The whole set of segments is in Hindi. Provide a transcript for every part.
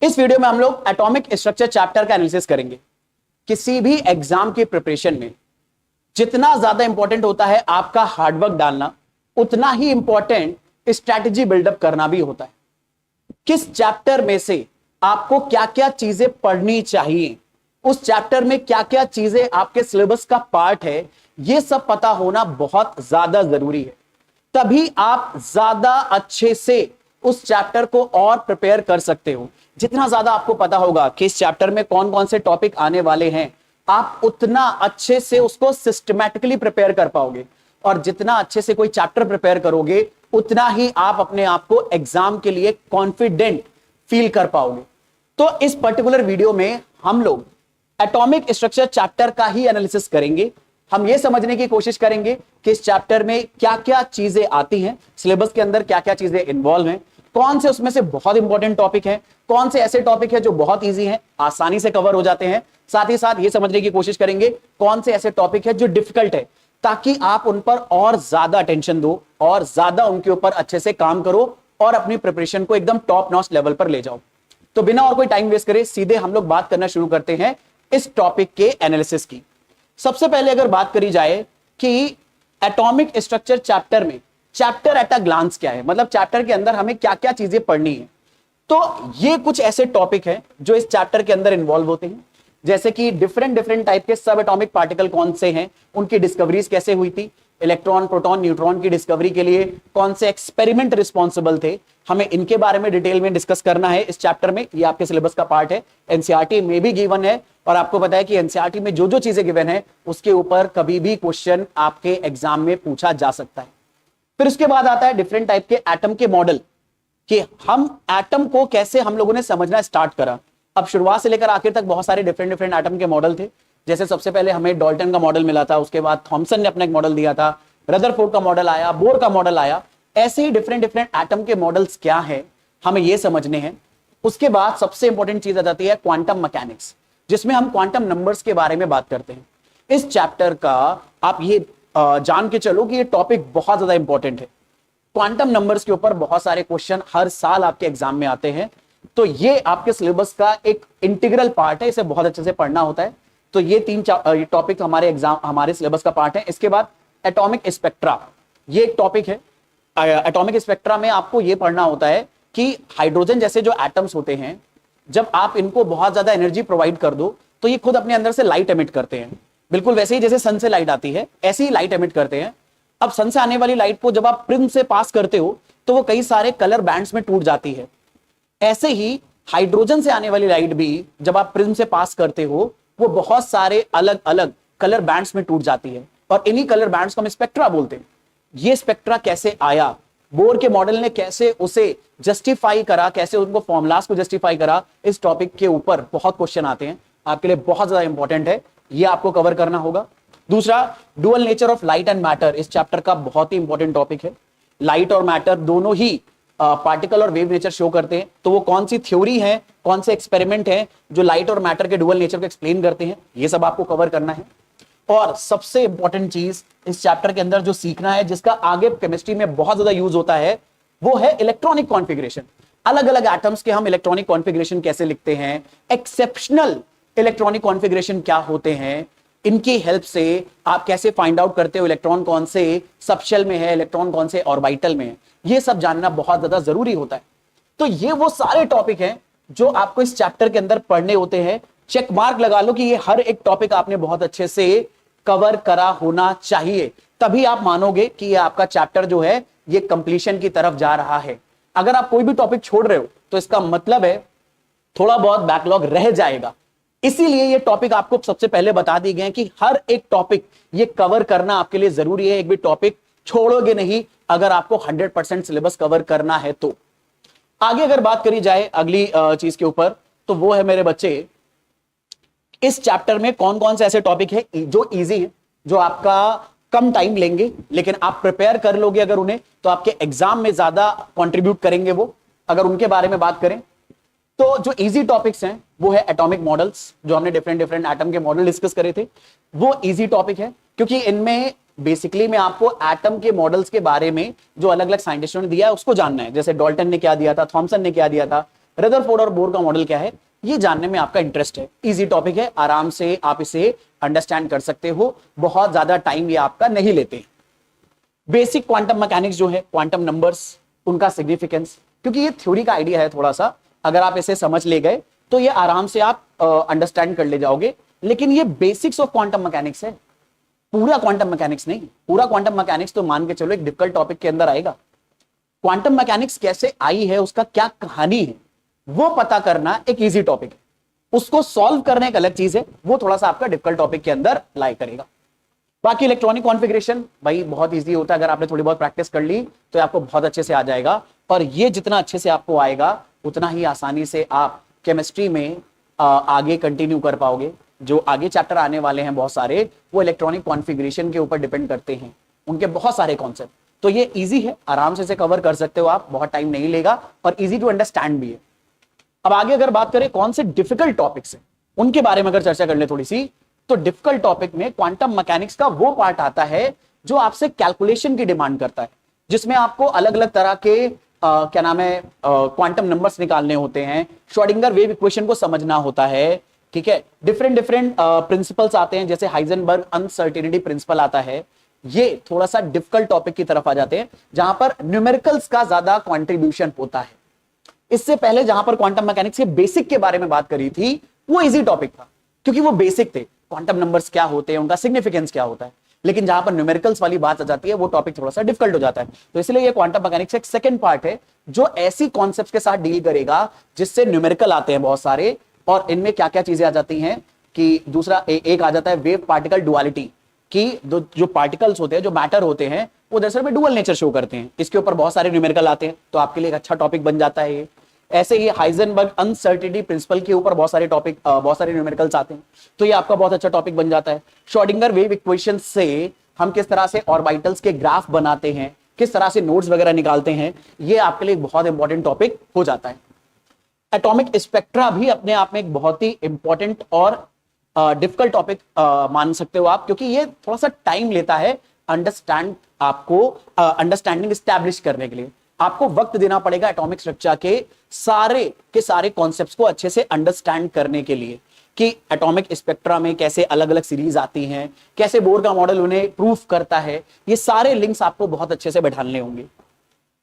इस वीडियो में हम लोग एटॉमिक स्ट्रक्चर चैप्टर का एनालिसिस करेंगे। किसी भी एग्जाम की प्रिपरेशन में जितना ज्यादा इंपॉर्टेंट होता है आपका हार्डवर्क डालना, उतना ही इंपॉर्टेंट स्ट्रैटेजी बिल्डअप करना भी होता है। किस चैप्टर में से आपको क्या क्या चीजें पढ़नी चाहिए, उस चैप्टर में क्या क्या चीजें आपके सिलेबस का पार्ट है, यह सब पता होना बहुत ज्यादा जरूरी है। तभी आप ज्यादा अच्छे से उस चैप्टर को और प्रिपेयर कर सकते हो। जितना ज्यादा आपको पता होगा कि इस चैप्टर में कौन कौन से टॉपिक आने वाले हैं, आप उतना अच्छे से उसको सिस्टमैटिकली प्रिपेयर कर पाओगे। और जितना अच्छे से कोई चैप्टर प्रिपेयर करोगे, उतना ही आप अपने आप को एग्जाम के लिए कॉन्फिडेंट फील कर पाओगे। तो इस पर्टिकुलर वीडियो में हम लोग एटॉमिक स्ट्रक्चर चैप्टर का ही एनालिसिस करेंगे। हम यह समझने की कोशिश करेंगे कि इस चैप्टर में क्या क्या चीजें आती हैं, सिलेबस के अंदर क्या क्या चीजें इन्वॉल्व हैं, कौन से उसमें से बहुत इंपॉर्टेंट टॉपिक हैं, कौन से ऐसे टॉपिक हैं जो बहुत इजी हैं, आसानी से कवर हो जाते हैं। साथ ही साथ ये समझने की कोशिश करेंगे कौन से ऐसे टॉपिक है जो डिफिकल्ट है, ताकि आप उन पर और ज्यादा अटेंशन दो और ज्यादा उनके ऊपर अच्छे से काम करो और अपनी प्रिपरेशन को एकदम टॉप नॉच लेवल पर ले जाओ। तो बिना और कोई टाइम वेस्ट करे सीधे हम लोग बात करना शुरू करते हैं इस टॉपिक के एनालिसिस की। सबसे पहले अगर बात करी जाए कि एटॉमिक स्ट्रक्चर चैप्टर में चैप्टर एट अ ग्लांस क्या है, मतलब चैप्टर के अंदर हमें क्या क्या चीजें पढ़नी है, तो ये कुछ ऐसे टॉपिक हैं जो इस चैप्टर के अंदर इन्वॉल्व होते हैं। जैसे कि डिफरेंट टाइप के सब एटॉमिक पार्टिकल कौन से हैं, उनकी डिस्कवरीज कैसे हुई थी, इलेक्ट्रॉन प्रोटॉन न्यूट्रॉन की डिस्कवरी के लिए कौन से एक्सपेरिमेंट रिस्पॉन्सिबल थे, हमें इनके बारे में डिटेल में डिस्कस करना है इस चैप्टर में। ये आपके सिलेबस का पार्ट है, एनसीईआरटी में भी गिवन है। और आपको पता है कि एनसीईआरटी में जो जो चीजें गिवन है उसके ऊपर कभी भी क्वेश्चन आपके एग्जाम में पूछा जा सकता है। फिर उसके बाद आता है डिफरेंट टाइप के एटम के मॉडल, कि हम एटम को कैसे हम लोगों ने समझना स्टार्ट करा। अब शुरुआत से लेकर आखिर तक बहुत सारे डिफरेंट एटम के मॉडल थे। जैसे सबसे पहले हमें डाल्टन का मॉडल मिला था, उसके बाद थॉमसन ने अपना एक मॉडल दिया था, रदरफोर्ड का मॉडल आया, बोर का मॉडल आया। ऐसे ही डिफरेंट एटम के मॉडल्स क्या है हमें ये समझने हैं। उसके बाद सबसे इंपॉर्टेंट चीज आ जाती है क्वांटम मैकेनिक्स, जिसमें हम क्वांटम नंबर्स के बारे में बात करते हैं। इस चैप्टर का आप ये जान के चलो कि ये टॉपिक बहुत ज्यादा इंपॉर्टेंट है। क्वांटम नंबर्स के ऊपर बहुत सारे क्वेश्चन हर साल आपके एग्जाम में आते हैं, तो ये आपके सिलेबस का एक इंटीग्रल पार्ट है, इसे बहुत अच्छे से पढ़ना होता है। तो ये तीन टॉपिक हमारे सिलेबस का पार्ट है। इसके बाद एटॉमिक स्पेक्ट्रा, ये एक टॉपिक है। एटॉमिक स्पेक्ट्रा में आपको ये पढ़ना होता है कि हाइड्रोजन जैसे जो एटम्स होते हैं, जब आप इनको बहुत ज्यादा एनर्जी प्रोवाइड कर दो तो ये खुद अपने अंदर से लाइट एमिट करते हैं। बिल्कुल वैसे ही जैसे सन से लाइट आती है, ऐसे ही लाइट एमिट करते हैं। अब सन से आने वाली लाइट को जब आप प्रिज्म से पास करते हो तो वो कई सारे कलर बैंड्स में टूट जाती है। ऐसे ही हाइड्रोजन से आने वाली लाइट भी जब आप प्रिज्म से पास करते हो वो बहुत सारे अलग अलग कलर बैंड्स में टूट जाती है, और इन्हीं कलर बैंड्स को हम स्पेक्ट्रा बोलते हैं। ये स्पेक्ट्रा कैसे आया, बोर के मॉडल ने कैसे उसे जस्टिफाई करा, कैसे उनको फॉर्मुलास को जस्टिफाई करा, इस टॉपिक के ऊपर बहुत क्वेश्चन आते हैं। आपके लिए बहुत ज्यादा इंपॉर्टेंट है, ये आपको कवर करना होगा। दूसरा, dual nature of light and matter, इस चैप्टर का बहुत ही इंपॉर्टेंट टॉपिक है। लाइट और मैटर दोनों ही पार्टिकल और वेव नेचर शो करते हैं, तो वो कौन सी थ्योरी है, कौन से एक्सपेरिमेंट है जो लाइट और मैटर के डुअल नेचर को एक्सप्लेन करते हैं, ये सब आपको कवर करना है। और सबसे इंपॉर्टेंट चीज इस चैप्टर के अंदर जो सीखना है, जिसका आगे केमिस्ट्री में बहुत ज्यादा यूज होता है, वो है इलेक्ट्रॉनिक कॉन्फ़िगरेशन। अलग अलग एटम्स के हम इलेक्ट्रॉनिक कॉन्फ़िगरेशन कैसे लिखते हैं, एक्सेप्शनल इलेक्ट्रॉनिक कॉन्फ़िगरेशन क्या होते हैं, इनकी हेल्प से आप कैसे फाइंड आउट करते हो इलेक्ट्रॉन कौन से सबशेल में है, इलेक्ट्रॉन कौन से ऑर्बिटल में है, ये सब जानना बहुत ज्यादा जरूरी होता है। तो ये वो सारे टॉपिक हैं जो आपको इस चैप्टर के अंदर पढ़ने होते हैं। चेक मार्क लगा लो कि ये हर एक टॉपिक आपने बहुत अच्छे से कवर करा होना चाहिए, तभी आप मानोगे कि ये आपका चैप्टर जो है ये कंप्लीशन की तरफ जा रहा है। अगर आप कोई भी टॉपिक छोड़ रहे हो तो इसका मतलब है थोड़ा बहुत बैकलॉग रह जाएगा। इसीलिए ये टॉपिक आपको सबसे पहले बता दी गए हैं कि हर एक टॉपिक ये कवर करना आपके लिए जरूरी है। एक भी टॉपिक छोड़ोगे नहीं अगर आपको 100% सिलेबस कवर करना है। तो आगे अगर बात करी जाए अगली चीज के ऊपर, तो वो है मेरे बच्चे, इस चैप्टर में कौन कौन से ऐसे टॉपिक है जो इजी है, जो आपका कम टाइम लेंगे, लेकिन आप प्रिपेयर कर लोगे अगर उन्हें, तो आपके एग्जाम में ज्यादा कंट्रीब्यूट करेंगे वो। अगर उनके बारे में बात करें तो जो इजी टॉपिक्स हैं वो है एटॉमिक मॉडल्स, जो हमने डिफरेंट एटम के मॉडल डिस्कस करे थे, वो इजी टॉपिक है, क्योंकि इनमें बेसिकली मैं आपको एटम के मॉडल्स के बारे में जो अलग अलग साइंटिस्टों ने दिया है उसको जानना है। जैसे डाल्टन ने क्या दिया था, थॉमसन ने क्या दिया था, रदरफोर्ड और बोर का मॉडल क्या है, ये जानने में आपका इंटरेस्ट है। इजी टॉपिक है, आराम से आप इसे अंडरस्टैंड कर सकते हो, बहुत ज्यादा टाइम ये आपका नहीं लेते। बेसिक क्वांटम मैकेनिक्स जो है, क्वांटम नंबर्स, उनका सिग्निफिकेंस, क्योंकि ये थ्योरी का आइडिया है थोड़ा सा, अगर आप इसे समझ ले गए तो ये आराम से आप अंडरस्टैंड कर ले जाओगे। लेकिन ये बेसिक्स ऑफ क्वांटम मैकेनिक्स है, पूरा क्वांटम मैकेनिक्स नहीं। पूरा क्वांटम मैकेनिक्स तो मान के चलो एक डिफिकल्ट टॉपिक के अंदर आएगा। क्वांटम मैकेनिक्स कैसे आई है, उसका क्या कहानी है, वो पता करना एक इजी टॉपिक है। उसको सॉल्व करने एक अलग चीज है, वो थोड़ा सा आपका डिफिकल्ट टॉपिक के अंदर लाई करेगा। बाकी इलेक्ट्रॉनिक कॉन्फ़िगरेशन भाई बहुत इजी होता है, अगर आपने थोड़ी बहुत प्रैक्टिस कर ली तो आपको बहुत अच्छे से आ जाएगा। और ये जितना अच्छे से आपको आएगा उतना ही आसानी से आप केमिस्ट्री में आगे कंटिन्यू कर पाओगे। जो आगे चैप्टर आने वाले हैं बहुत सारे, वो इलेक्ट्रॉनिक कॉन्फ़िगरेशन के ऊपर डिपेंड करते हैं, उनके बहुत सारे कॉन्सेप्ट। तो ये इजी है, आराम से कवर कर सकते हो आप, बहुत टाइम नहीं लेगा और इजी टू अंडरस्टैंड भी है। अब आगे अगर बात करें कौन से डिफिकल्ट टॉपिक्स हैं, उनके बारे में अगर चर्चा कर ले थोड़ी सी, तो डिफिकल्ट टॉपिक में क्वांटम मैकेनिक्स का वो पार्ट आता है जो आपसे कैलकुलेशन की डिमांड करता है, जिसमें आपको अलग अलग तरह के क्या नाम है क्वांटम नंबर्स निकालने होते हैं, श्रोडिंगर वेव इक्वेशन को समझना होता है, ठीक है। डिफरेंट प्रिंसिपल्स आते हैं, जैसे हाइजेनबर्ग अनसर्टेनिटी प्रिंसिपल आता है। ये थोड़ा सा डिफिकल्ट टॉपिक की तरफ आ जाते हैं, जहां पर न्यूमेरिकल्स का ज्यादा कॉन्ट्रीब्यूशन होता है। इससे पहले जहां पर क्वांटम मैकेनिक्स के बेसिक के बारे में बात करी थी, वो इजी टॉपिक था क्योंकि वो बेसिक थे, क्वांटम नंबर्स क्या होते हैं, उनका सिग्निफिकेंस क्या होता है। लेकिन जहां पर न्यूमेरिकल्स वाली बात आ जाती है, वो टॉपिक थोड़ा सा डिफिकल्ट हो जाता है। तो इसलिए ये क्वांटम मैकेनिक्स एक सेकंड पार्ट है जो ऐसी कॉन्सेप्ट्स के साथ डील करेगा जिससे न्यूमेरिकल आते हैं बहुत सारे, और इनमें क्या क्या चीजें आ जाती हैं कि दूसरा एक आ जाता है वेव पार्टिकल डुअलिटी, कि जो पार्टिकल्स होते हैं, जो मैटर होते हैं, वो दरअसल में डुअल नेचर शो करते हैं। इसके ऊपर बहुत सारे न्यूमेरिकल आते हैं, तो आपके लिए एक अच्छा टॉपिक बन जाता है ये। ऐसे ही हाइजेनबर्ग अनसर्टेनिटी प्रिंसिपल के ऊपर बहुत सारे टॉपिक, बहुत सारे न्यूमेरिकल्स आते हैं, तो ये आपका बहुत अच्छा टॉपिक बन जाता है। श्रोडिंगर वेव इक्वेशन से हम किस तरह से ऑर्बिटल्स के ग्राफ बनाते हैं, किस तरह से नोड्स वगैरह निकालते हैं, ये आपके लिए बहुत इंपॉर्टेंट टॉपिक हो जाता है। एटॉमिक स्पेक्ट्रा भी अपने आप में एक बहुत ही इंपॉर्टेंट और डिफिकल्ट टॉपिक मान सकते हो आप, क्योंकि ये थोड़ा सा टाइम लेता है अंडरस्टैंडिंग स्टैब्लिश करने के लिए। आपको वक्त देना पड़ेगा एटॉमिक स्ट्रक्चर के सारे कॉन्सेप्ट्स को अच्छे से अंडरस्टैंड करने के लिए, कि एटॉमिक स्पेक्ट्रा में कैसे अलग अलग सीरीज आती हैं, कैसे बोर का मॉडल उन्हें प्रूफ करता है, ये सारे लिंक्स आपको बहुत अच्छे से बैठाने होंगे।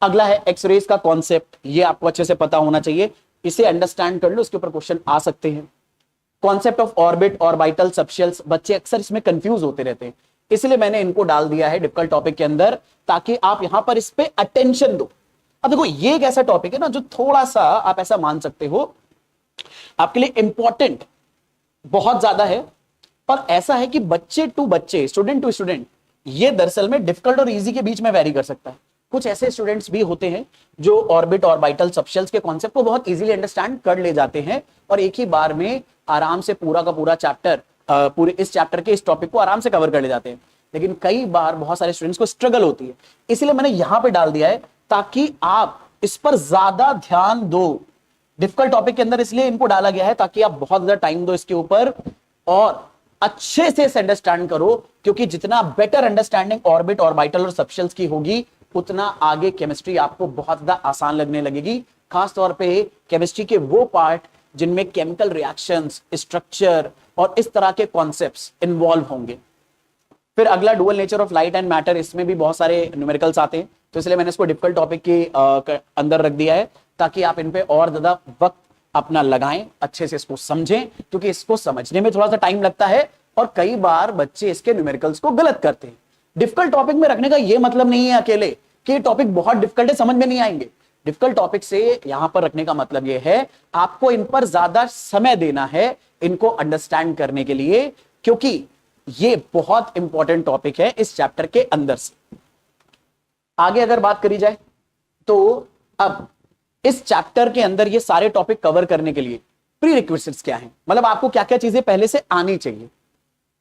अगला है एक्सरेज का कॉन्सेप्ट, ये आपको अच्छे से पता होना चाहिए, इसे अंडरस्टैंड कर लो, इसके ऊपर क्वेश्चन आ सकते हैं। Concept of orbit, orbital, subshells, बच्चे अक्सर इसमें कंफ्यूज होते रहते हैं, इसलिए मैंने इनको डाल दिया है डिफिकल्ट टॉपिक के अंदर, ताकि आप यहां पर इस पे अटेंशन दो। अब देखो ये एक ऐसा टॉपिक है ना जो थोड़ा सा आप ऐसा मान सकते हो आपके लिए इंपॉर्टेंट बहुत ज्यादा है, और ऐसा है कि बच्चे टू बच्चे, स्टूडेंट टू स्टूडेंट, ये दरअसल में डिफिकल्ट और इजी के बीच में वैरी कर सकता है। कुछ ऐसे स्टूडेंट्स भी होते हैं जो ऑर्बिट, ऑर्बिटल, सबशेल्स के कॉन्सेप्ट को बहुत इजीली अंडरस्टैंड कर ले जाते हैं और एक ही बार में आराम से पूरा का पूरा चैप्टर, पूरे इस चैप्टर के इस टॉपिक को आराम से कवर कर ले जाते हैं। लेकिन कई बार बहुत सारे स्टूडेंट्स को स्ट्रगल होती है, इसलिए मैंने यहां पे डाल दिया है ताकि आप इस पर ज्यादा ध्यान दो। डिफिकल्ट टॉपिक के अंदर इसलिए इनको डाला गया है ताकि आप बहुत ज्यादा टाइम दो इसके ऊपर और अच्छे से अंडरस्टैंड करो, क्योंकि जितना बेटर अंडरस्टैंडिंग ऑर्बिट, ऑर्बिटल और सबशेल्स की होगी, उतना आगे केमिस्ट्री आपको बहुत ज्यादा आसान लगने लगेगी। खास तौर पे केमिस्ट्री के वो पार्ट जिनमें केमिकल रिएक्शंस, स्ट्रक्चर और इस तरह के कॉन्सेप्ट्स इन्वॉल्व होंगे। फिर अगला dual nature of light and matter, इसमें भी बहुत सारे न्यूमेरिकल्स आते हैं, तो इसलिए मैंने इसको डिफिकल्ट टॉपिक के अंदर रख दिया है ताकि आप इन पे और ज्यादा वक्त अपना लगाएं, अच्छे से इसको समझें, क्योंकि इसको समझने में थोड़ा सा टाइम लगता है और कई बार बच्चे इसके न्यूमेरिकल्स को गलत करते हैं। डिफिकल्ट टॉपिक में रखने का यह मतलब नहीं है अकेले कि टॉपिक बहुत डिफिकल्ट है, समझ में नहीं आएंगे। डिफिकल्ट टॉपिक से यहां पर रखने का मतलब यह है आपको इन पर ज्यादा समय देना है इनको अंडरस्टैंड करने के लिए, क्योंकि ये बहुत इंपॉर्टेंट टॉपिक है इस चैप्टर के अंदर से। आगे अगर बात करी जाए तो अब इस चैप्टर के अंदर ये सारे टॉपिक कवर करने के लिए प्री रिक्विजिट्स क्या हैं, मतलब आपको क्या क्या चीजें पहले से आनी चाहिए,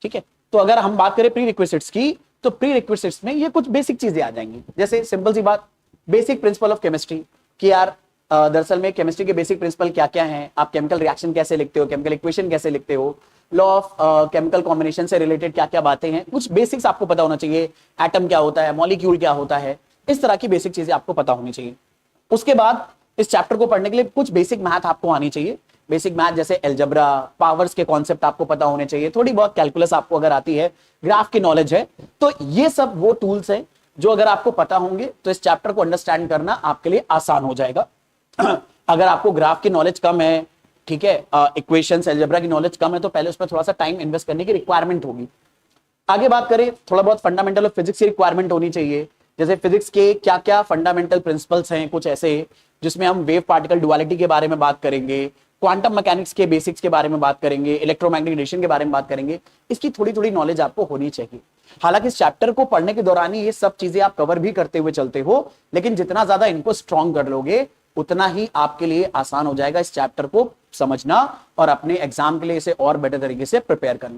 ठीक है। तो अगर हम बात करें प्री रिक्विजिट्स की, तो प्री रिक्विजिट्स में ये कुछ बेसिक चीजें आ जाएंगी, जैसे सिंपल सी बात, बेसिक प्रिंसिपल ऑफ केमिस्ट्री, कि यार दरअसल में केमिस्ट्री के बेसिक प्रिंसिपल क्या क्या हैं, आप केमिकल रिएक्शन कैसे लिखते हो, केमिकल इक्वेशन कैसे लिखते हो, लॉ ऑफ केमिकल कॉम्बिनेशन से रिलेटेड क्या क्या बातें हैं, कुछ बेसिक्स आपको पता होना चाहिए। एटम क्या होता है, मॉलिक्यूल क्या होता है, इस तरह की बेसिक चीजें आपको पता होनी चाहिए। उसके बाद इस चैप्टर को पढ़ने के लिए कुछ बेसिक मैथ आपको आनी चाहिए। बेसिक मैथ जैसे एल्जेब्रा, पावर्स के कॉन्सेप्ट आपको पता होने चाहिए, थोड़ी बहुत कैलकुलस आपको अगर आती है, ग्राफ की नॉलेज है, तो ये सब वो टूल्स हैं जो अगर आपको पता होंगे तो इस चैप्टर को अंडरस्टैंड करना आपके लिए आसान हो जाएगा। अगर आपको ग्राफ की नॉलेज कम है, ठीक है, इक्वेशंस एल्जेब्रा की नॉलेज कम है, तो पहले उस पर थोड़ा सा टाइम इन्वेस्ट करने की रिक्वायरमेंट होगी। आगे बात करें, थोड़ा बहुत फंडामेंटल ऑफ फिजिक्स की रिक्वायरमेंट होनी चाहिए। जैसे फिजिक्स के क्या क्या फंडामेंटल प्रिंसिपल्स हैं, कुछ ऐसे जिसमें हम वेव पार्टिकल डुअलिटी के बारे में बात करेंगे, क्वांटम मैकेनिक्स के बेसिक्स के बारे में बात करेंगे, इलेक्ट्रोमैग्नेटिक रेडिएशन के बारे में बात करेंगे। इसकी थोड़ी थोड़ी नॉलेज आपको होनी चाहिए। हालांकि इस चैप्टर को पढ़ने के दौरान ही ये सब चीजें आप कवर भी करते हुए चलते हो, लेकिन जितना ज्यादा इनको स्ट्रॉन्ग कर लोगे उतना ही आपके लिए आसान हो जाएगा इस चैप्टर को समझना और अपने एग्जाम के लिए इसे और बेटर तरीके से प्रिपेयर करना।